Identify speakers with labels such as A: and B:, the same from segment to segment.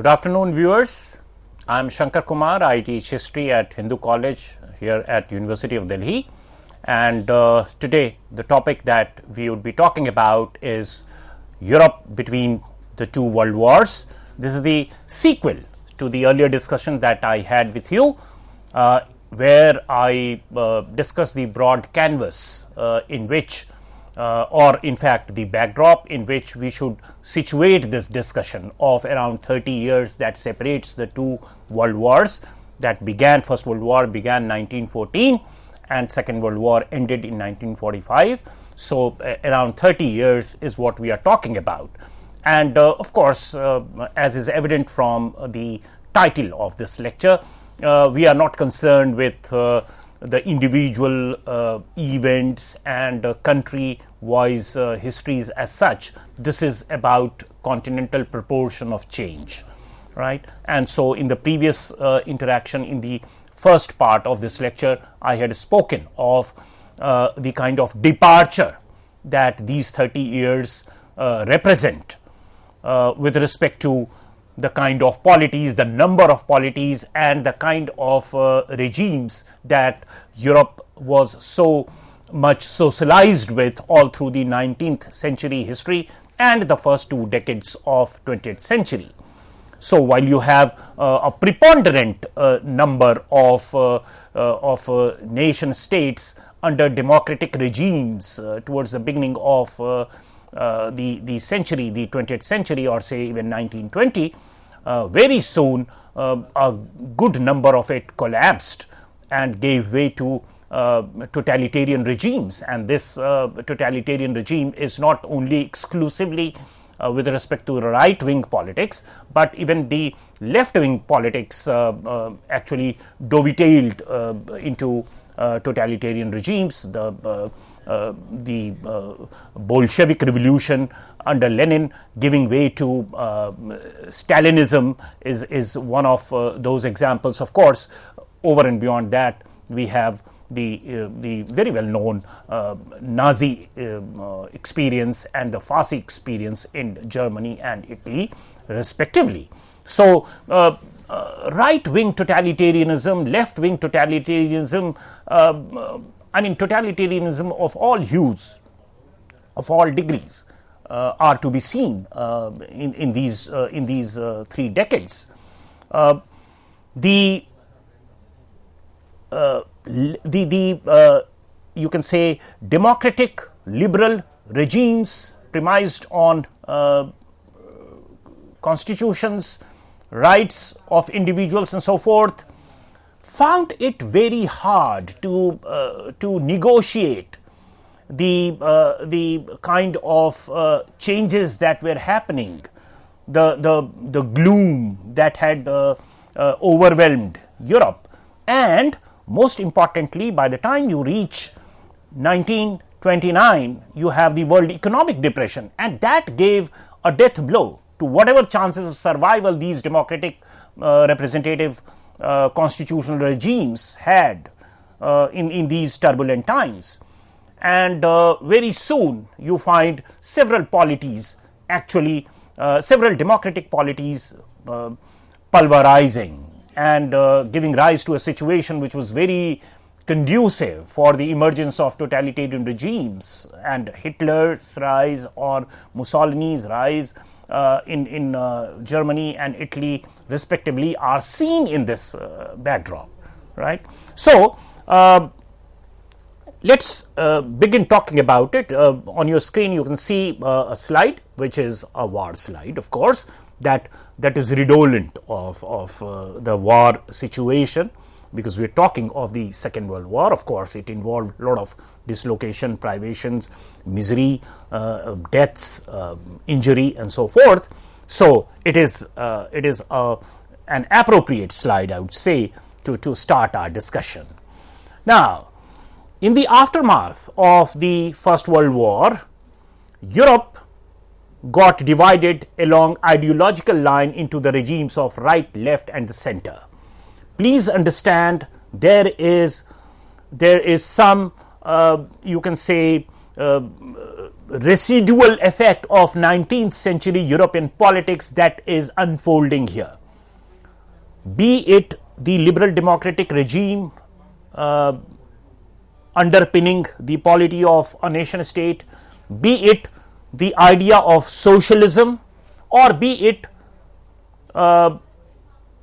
A: Good afternoon, viewers. I am Shankar Kumar. I teach history at Hindu College here at University of Delhi. And today, the topic that we would be talking about is Europe between the two world wars. This is the sequel to the earlier discussion that I had with you, where I discussed the broad canvas in which or in fact the backdrop in which we should situate this discussion of around 30 years that separates the two world wars that began. First World War began 1914 and Second World War ended in 1945. So around 30 years is what we are talking about. And of course, as is evident from the title of this lecture, we are not concerned with the individual events and country-wise histories as such. This is about continental proportion of change, right? And so in the previous interaction, in the first part of this lecture, I had spoken of the kind of departure that these 30 years represent with respect to the kind of polities, the number of polities, and the kind of regimes that Europe was so much socialized with all through the 19th century history and the first 2 decades of 20th century. So while you have a preponderant number of nation states under democratic regimes towards the beginning of the century, the 20th century, or say even 1920, very soon a good number of it collapsed and gave way to totalitarian regimes. And this totalitarian regime is not only exclusively with respect to right-wing politics, but even the left-wing politics actually dovetailed into totalitarian regimes. The Bolshevik Revolution under Lenin giving way to Stalinism is one of those examples. Of course, over and beyond that, we have the very well known Nazi experience and the Fasci experience in Germany and Italy, respectively. So, right wing totalitarianism, left wing totalitarianism, totalitarianism of all hues, of all degrees, are to be seen in these 3 decades. You can say democratic liberal regimes premised on constitutions, rights of individuals and so forth, found it very hard to negotiate the kind of changes that were happening, the gloom that had overwhelmed Europe. And most importantly, by the time you reach 1929, you have the World Economic Depression, and that gave a death blow to whatever chances of survival these democratic representative constitutional regimes had in these turbulent times. And very soon you find several polities, actually several democratic polities pulverizing and giving rise to a situation which was very conducive for the emergence of totalitarian regimes, and Hitler's rise or Mussolini's rise in Germany and Italy respectively are seen in this backdrop, right? So let's begin talking about it. On your screen you can see a slide which is a war slide, of course, that is redolent of the war situation, because we are talking of the Second World War. Of course, it involved a lot of dislocation, privations, misery, deaths, injury, and so forth. So it is an appropriate slide, I would say, to start our discussion. Now, in the aftermath of the First World War, Europe got divided along ideological line into the regimes of right, left, and the center. Please understand, there is some you can say residual effect of 19th century European politics that is unfolding here. Be it the liberal democratic regime underpinning the polity of a nation state, be it the idea of socialism, or be it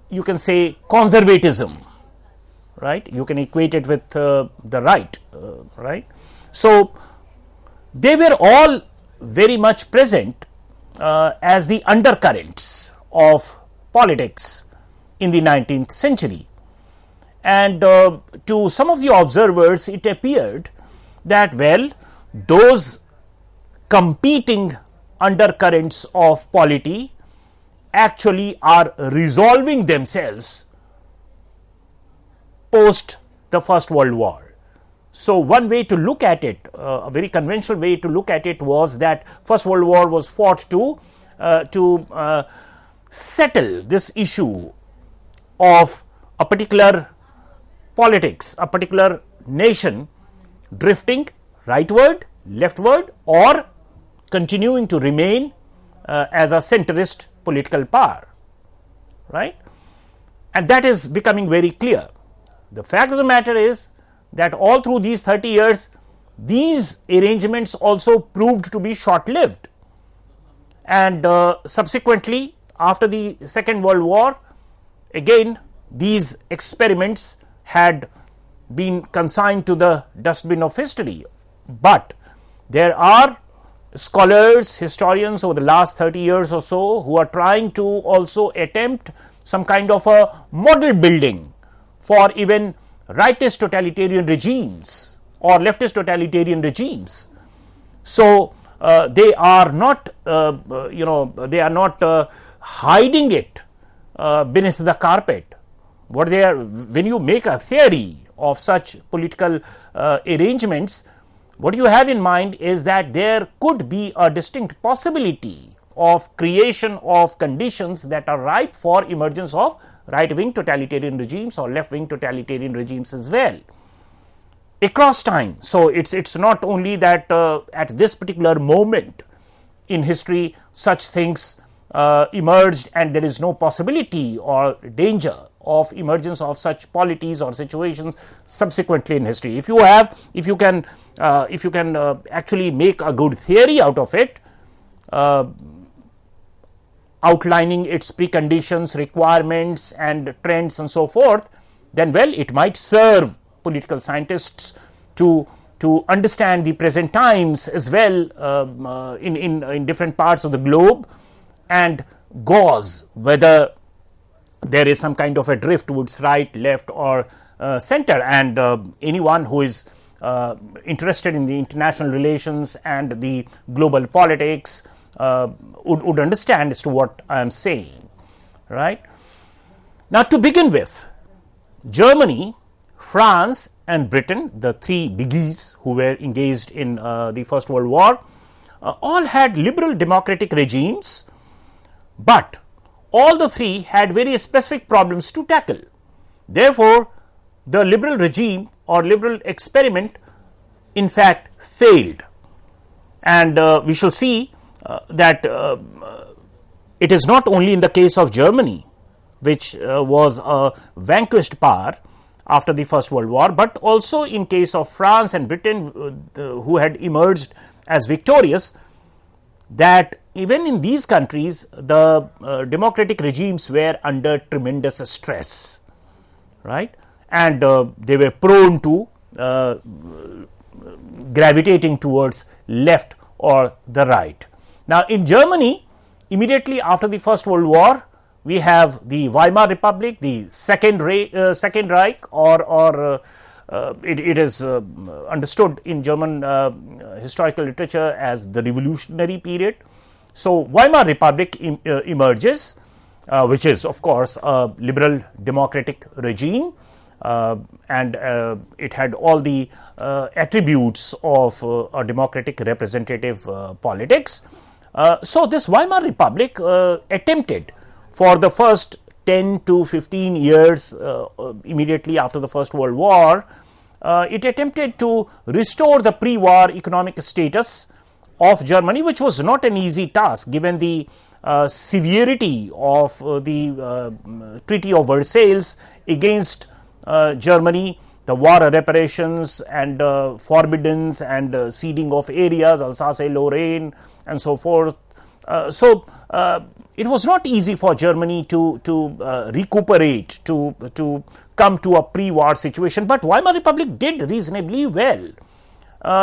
A: you can say conservatism, right? You can equate it with the right, right? So they were all very much present as the undercurrents of politics in the 19th century. And to some of the observers, it appeared that, well, those competing undercurrents of polity actually are resolving themselves post the First World War. So one way to look at it, a very conventional way to look at it, was that First World War was fought to settle this issue of a particular politics, a particular nation drifting rightward, leftward, or continuing to remain as a centrist political power, right? And that is becoming very clear. The fact of the matter is that all through these 30 years, these arrangements also proved to be short-lived. And subsequently, after the Second World War, again, these experiments had been consigned to the dustbin of history. But there are scholars, historians over the last 30 years or so who are trying to also attempt some kind of a model building for even rightist totalitarian regimes or leftist totalitarian regimes. So they are not, they are not hiding it beneath the carpet. What they are, when you make a theory of such political arrangements, what you have in mind is that there could be a distinct possibility of creation of conditions that are ripe for emergence of right-wing totalitarian regimes or left-wing totalitarian regimes as well across time. So it's not only that at this particular moment in history such things emerged and there is no possibility or danger of emergence of such polities or situations subsequently in history. If you can actually make a good theory out of it, outlining its preconditions, requirements and trends and so forth, then well, it might serve political scientists to understand the present times as well in different parts of the globe and gauge whether there is some kind of a drift towards right, left or center. And anyone who is interested in the international relations and the global politics would understand as to what I am saying, right? Now, to begin with, Germany, France and Britain, the three biggies who were engaged in the First World War, all had liberal democratic regimes, but all the three had very specific problems to tackle. Therefore, the liberal regime or liberal experiment in fact failed. And we shall see that it is not only in the case of Germany, which was a vanquished power after the First World War, but also in case of France and Britain who had emerged as victorious, that even in these countries the democratic regimes were under tremendous stress, right? And they were prone to gravitating towards left or the right. Now, in Germany, immediately after the First World War, we have the Weimar Republic, the Second Reich, or it is understood in German historical literature as the revolutionary period. So, Weimar Republic emerges, which is of course a liberal democratic regime, and it had all the attributes of a democratic representative politics. So, this Weimar Republic attempted for the first 10 to 15 years immediately after the First World War, it attempted to restore the pre-war economic status of Germany, which was not an easy task given the severity of the Treaty of Versailles against Germany, the war reparations and forbiddance and ceding of areas, Alsace-Lorraine and so forth. So it was not easy for Germany to recuperate, to come to a pre-war situation, but Weimar Republic did reasonably well.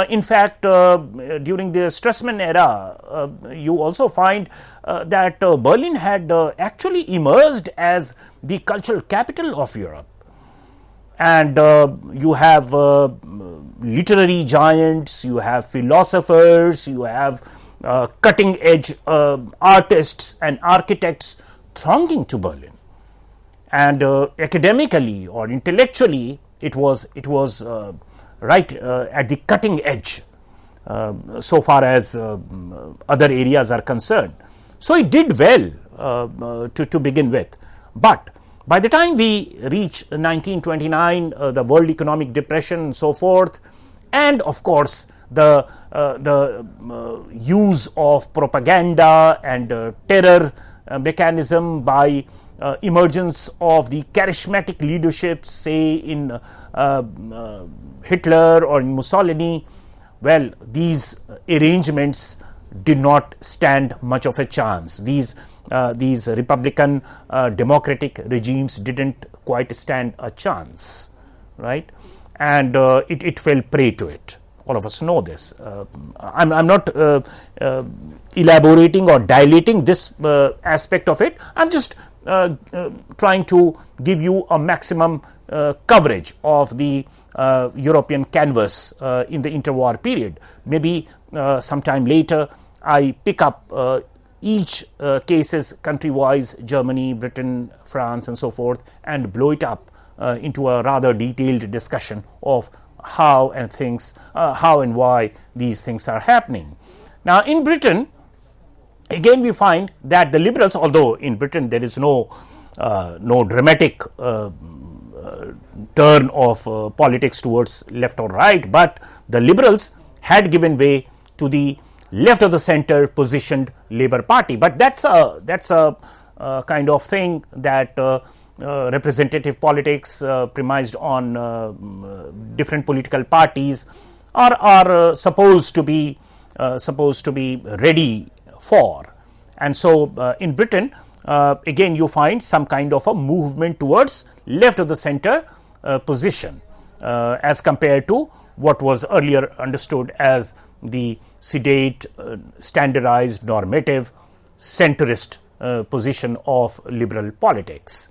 A: In fact, during the Stresemann era, you also find that Berlin had actually emerged as the cultural capital of Europe. And you have literary giants, you have philosophers, you have cutting edge artists and architects thronging to Berlin. And academically or intellectually, it was right at the cutting edge so far as other areas are concerned. So it did well to begin with, but by the time we reach 1929, the World Economic Depression and so forth, and of course the use of propaganda and terror mechanism by emergence of the charismatic leadership, say in Hitler or in Mussolini, well, these arrangements did not stand much of a chance. These Republican democratic regimes didn't quite stand a chance, right? And it fell prey to it. All of us know this. I'm not elaborating or dilating this aspect of it. I'm just trying to give you a maximum coverage of the European canvas in the interwar period. Maybe sometime later I pick up each cases country-wise, Germany, Britain, France and so forth, and blow it up into a rather detailed discussion of how and why these things are happening. Now in Britain, again we find that the liberals, although in Britain there is no dramatic turn of politics towards left or right, but the liberals had given way to the left of the center positioned Labour Party. But that's a kind of thing that representative politics premised on different political parties are supposed to be ready for. And so in Britain, again you find some kind of a movement towards left of the center position as compared to what was earlier understood as the sedate, standardized, normative, centrist position of liberal politics.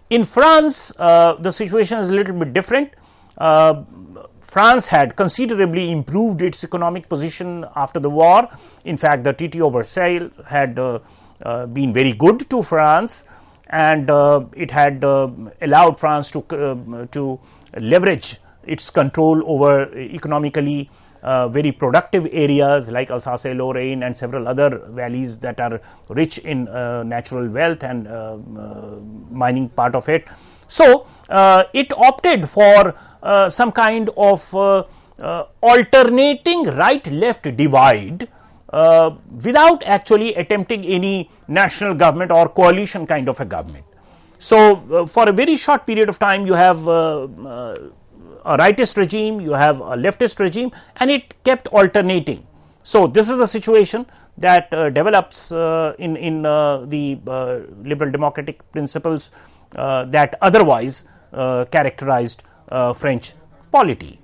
A: In France, the situation is a little bit different. France had considerably improved its economic position after the war. In fact, the Treaty of Versailles had been very good to France, and it had allowed France to leverage its control over economically very productive areas like Alsace-Lorraine and several other valleys that are rich in natural wealth and mining part of it. So it opted for some kind of alternating right-left divide without actually attempting any national government or coalition kind of a government. So for a very short period of time you have a rightist regime, you have a leftist regime, and it kept alternating. So this is the situation that develops in the liberal democratic principles that otherwise characterized French polity.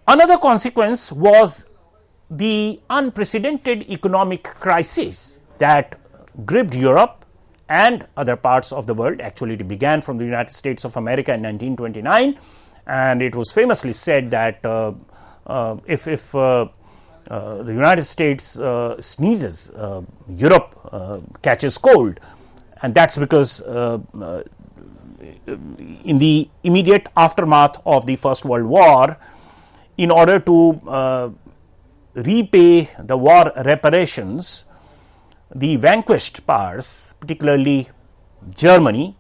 A: Another consequence was the unprecedented economic crisis that gripped Europe and other parts of the world. Actually, it began from the United States of America in 1929. And it was famously said that if the United States sneezes, Europe catches cold, and that's because in the immediate aftermath of the First World War, in order to repay the war reparations, the vanquished powers, particularly Germany,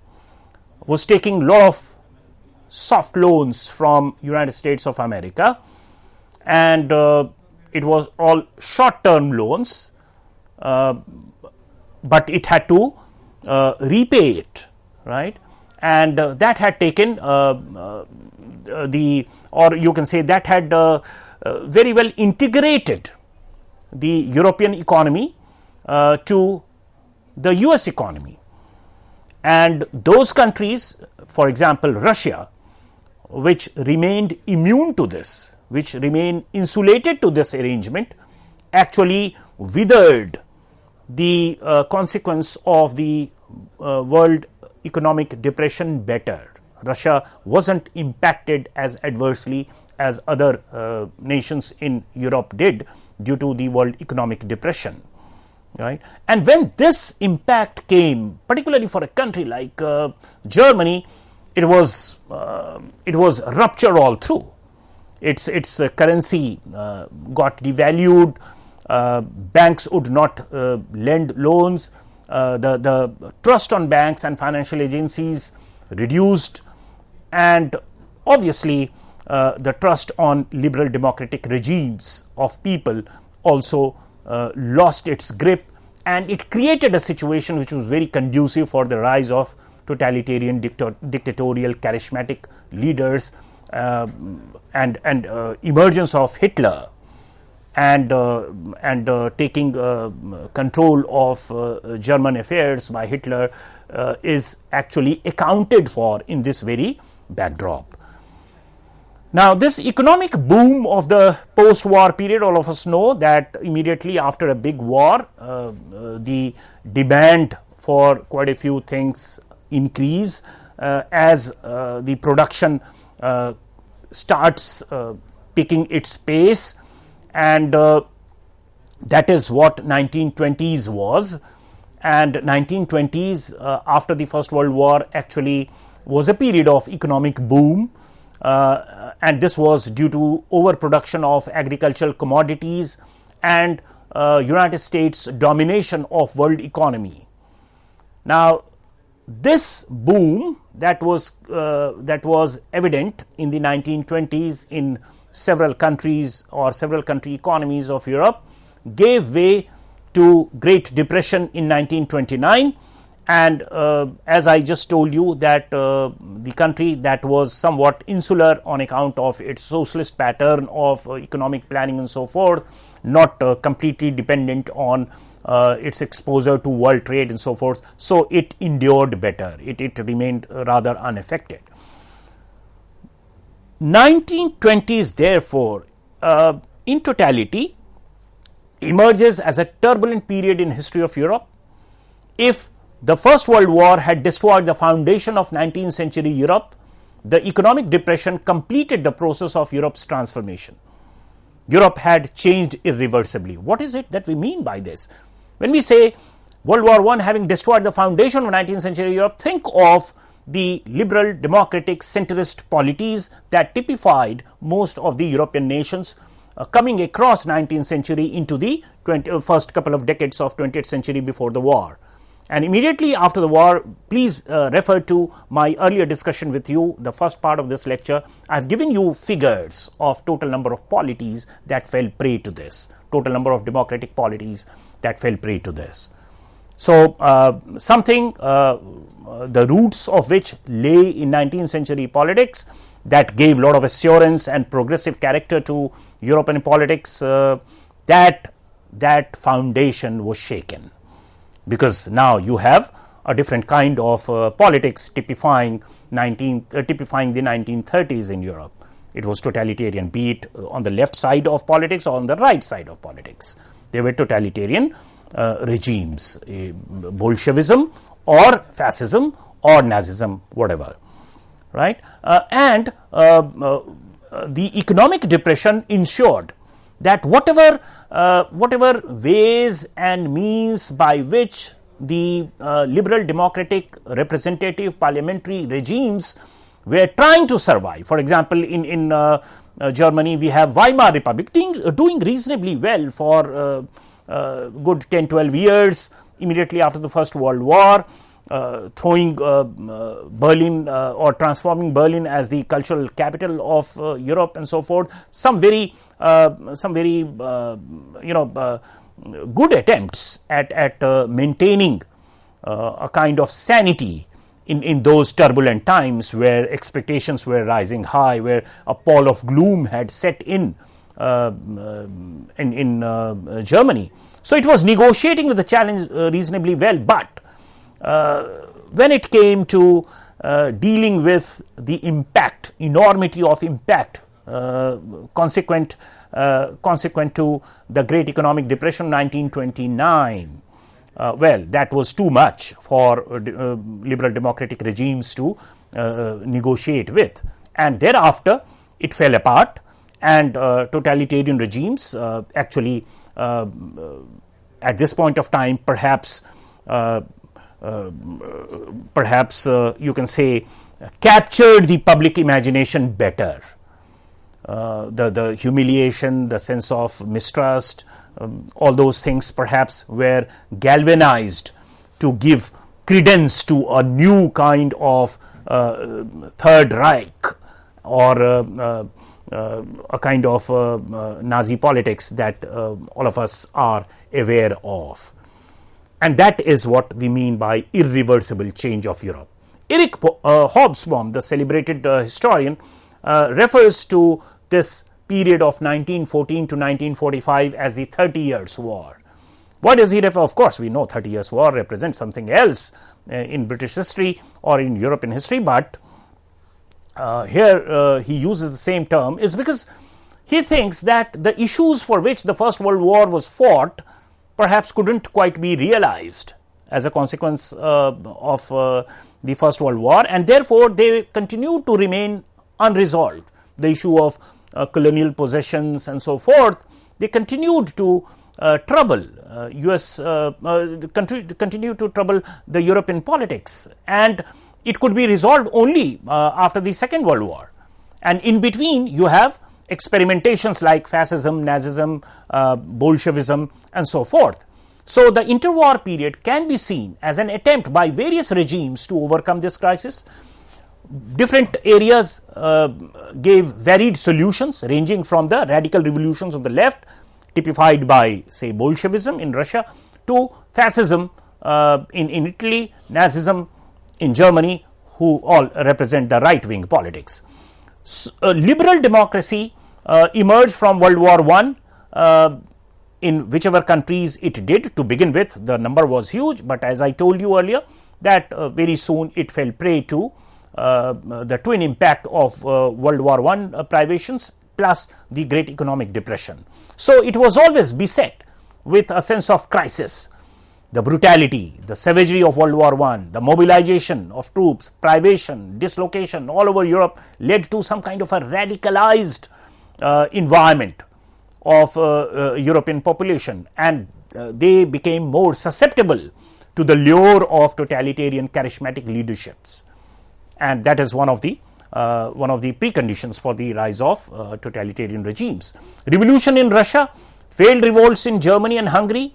A: was taking a lot of soft loans from United States of America, and it was all short-term loans, but it had to repay it, right? And that had taken or you can say that had very well integrated the European economy to the US economy. And those countries, for example, Russia, which remained immune to this, which remained insulated to this arrangement, actually withered the consequence of the world economic depression better. Russia wasn't impacted as adversely as other nations in Europe did due to the world economic depression, right? And when this impact came, particularly for a country like Germany, it was rupture all through. Its currency got devalued. Banks would not lend loans. The trust on banks and financial agencies reduced, and obviously the trust on liberal democratic regimes of people also lost its grip, and it created a situation which was very conducive for the rise of totalitarian, dictatorial, charismatic leaders and emergence of Hitler, and taking control of German affairs by Hitler is actually accounted for in this very backdrop. Now, this economic boom of the post-war period, all of us know that immediately after a big war, the demand for quite a few things increase as the production starts picking its pace, and that is what 1920s was. And 1920s after the First World War actually was a period of economic boom, and this was due to overproduction of agricultural commodities and United States domination of world economy. Now, this boom that was evident in the 1920s in several countries or several country economies of Europe gave way to Great Depression in 1929, and as I just told you that the country that was somewhat insular on account of its socialist pattern of economic planning and so forth, not completely dependent on its exposure to world trade and so forth, so it endured better, it remained rather unaffected. 1920s therefore in totality emerges as a turbulent period in history of Europe. If the First World War had destroyed the foundation of 19th century Europe, the economic depression completed the process of Europe's transformation. Europe had changed irreversibly. What is it that we mean by this? When we say World War I having destroyed the foundation of 19th century Europe, think of the liberal, democratic, centrist polities that typified most of the European nations coming across 19th century into the first couple of decades of 20th century before the war. And immediately after the war, please refer to my earlier discussion with you, the first part of this lecture. I have given you figures of total number of polities that fell prey to this, total number of democratic polities that fell prey to this. So, the roots of which lay in 19th century politics that gave a lot of assurance and progressive character to European politics, that foundation was shaken. Because now you have a different kind of politics typifying the 1930s in Europe. It was totalitarian, be it on the left side of politics or on the right side of politics. They were totalitarian regimes, Bolshevism or fascism or Nazism, whatever, right? And the economic depression ensured that whatever ways and means by which the liberal democratic representative parliamentary regimes were trying to survive. For example, in Germany we have Weimar Republic doing reasonably well for good 10-12 years immediately after the First World War. throwing Berlin or transforming Berlin as the cultural capital of Europe and so forth. Some very good attempts at maintaining a kind of sanity in those turbulent times where expectations were rising high, where a pall of gloom had set in Germany. So it was negotiating with the challenge reasonably well, but when it came to dealing with the impact, enormity of impact consequent to the Great Economic Depression 1929, well, that was too much for liberal democratic regimes to negotiate with, and thereafter it fell apart, and totalitarian regimes actually at this point of time perhaps you can say captured the public imagination better. The humiliation, the sense of mistrust, all those things perhaps were galvanized to give credence to a new kind of Third Reich or a kind of Nazi politics that all of us are aware of. And that is what we mean by irreversible change of Europe. Eric Hobsbawm, the celebrated historian, refers to this period of 1914 to 1945 as the 30 Years' War. What does he refer? Of course, we know 30 Years' War represents something else in British history or in European history, but here he uses the same term is because he thinks that the issues for which the First World War was fought perhaps couldn't quite be realized as a consequence of the First World War, and therefore they continue to remain unresolved. The issue of colonial possessions and so forth, they continued to trouble continue to trouble the European politics, and it could be resolved only after the Second World War. And in between you have experimentations like fascism, Nazism, Bolshevism and so forth. So the interwar period can be seen as an attempt by various regimes to overcome this crisis. Different areas gave varied solutions, ranging from the radical revolutions of the left, typified by, say, Bolshevism in Russia, to fascism in Italy, Nazism in Germany, who all represent the right-wing politics. Liberal democracy emerged from World War I in whichever countries it did to begin with. The number was huge, but as I told you earlier, that very soon it fell prey to the twin impact of World War I privations plus the Great Economic Depression. So it was always beset with a sense of crisis. The brutality, the savagery of World War I, the mobilization of troops, privation, dislocation all over Europe led to some kind of a radicalized environment of European population, and they became more susceptible to the lure of totalitarian charismatic leaderships. And that is one of the preconditions for the rise of totalitarian regimes. Revolution in Russia, failed revolts in Germany and Hungary,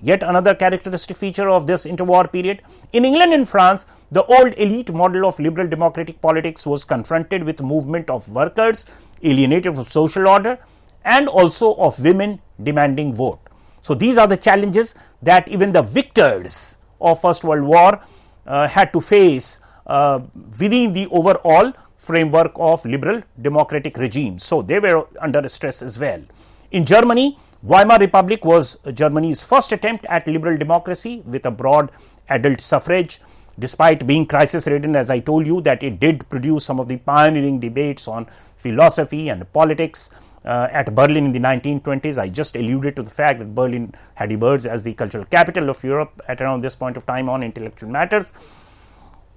A: yet another characteristic feature of this interwar period. In England and France, the old elite model of liberal democratic politics was confronted with movement of workers alienated from social order and also of women demanding vote. So these are the challenges that even the victors of First World War had to face within the overall framework of liberal democratic regimes. So they were under stress as well. In Germany, Weimar Republic was Germany's first attempt at liberal democracy with a broad adult suffrage. Despite being crisis-ridden, as I told you, that it did produce some of the pioneering debates on philosophy and politics. At Berlin in the 1920s, I just alluded to the fact that Berlin had emerged as the cultural capital of Europe at around this point of time on intellectual matters.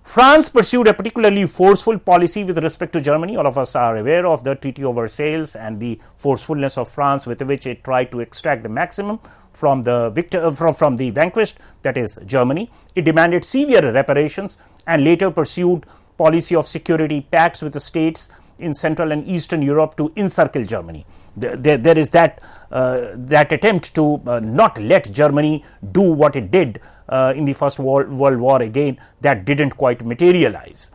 A: France pursued a particularly forceful policy with respect to Germany. All of us are aware of the Treaty of Versailles and the forcefulness of France with which it tried to extract the maximum from the vanquished, that is Germany. It demanded severe reparations and later pursued policy of security pacts with the states in Central and Eastern Europe to encircle Germany. There is that attempt to not let Germany do what it did in the First World War again. That didn't quite materialize.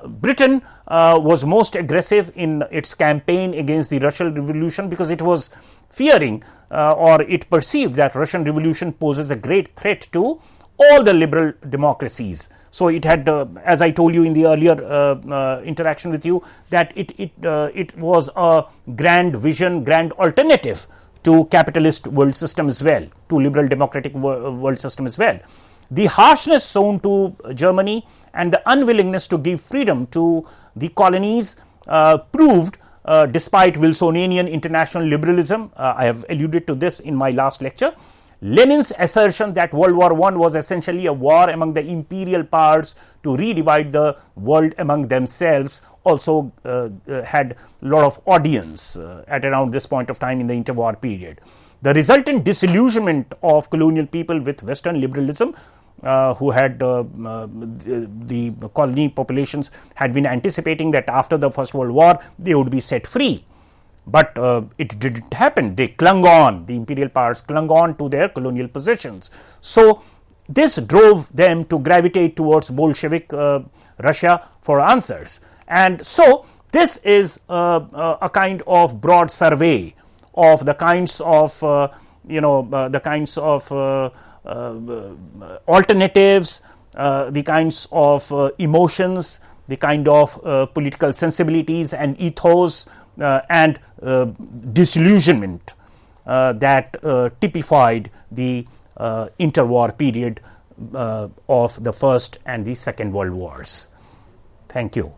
A: Britain was most aggressive in its campaign against the Russian Revolution because it was fearing or it perceived that Russian Revolution poses a great threat to all the liberal democracies. So it had, as I told you in the earlier interaction with you, that it was a grand vision, grand alternative to capitalist world system as well, to liberal democratic world system as well. The harshness shown to Germany and the unwillingness to give freedom to the colonies proved, despite Wilsonian international liberalism, I have alluded to this in my last lecture, Lenin's assertion that World War I was essentially a war among the imperial powers to redivide the world among themselves also had a lot of audience at around this point of time in the interwar period. The resultant disillusionment of colonial people with Western liberalism, who had the colony populations had been anticipating that after the First World War they would be set free. But it didn't happen. They clung on, the imperial powers clung on to their colonial possessions. So this drove them to gravitate towards Bolshevik Russia for answers. And so this is a kind of broad survey of the kinds of alternatives, the kinds of emotions, the kind of political sensibilities and ethos and disillusionment that typified the interwar period of the First and the Second World Wars. Thank you.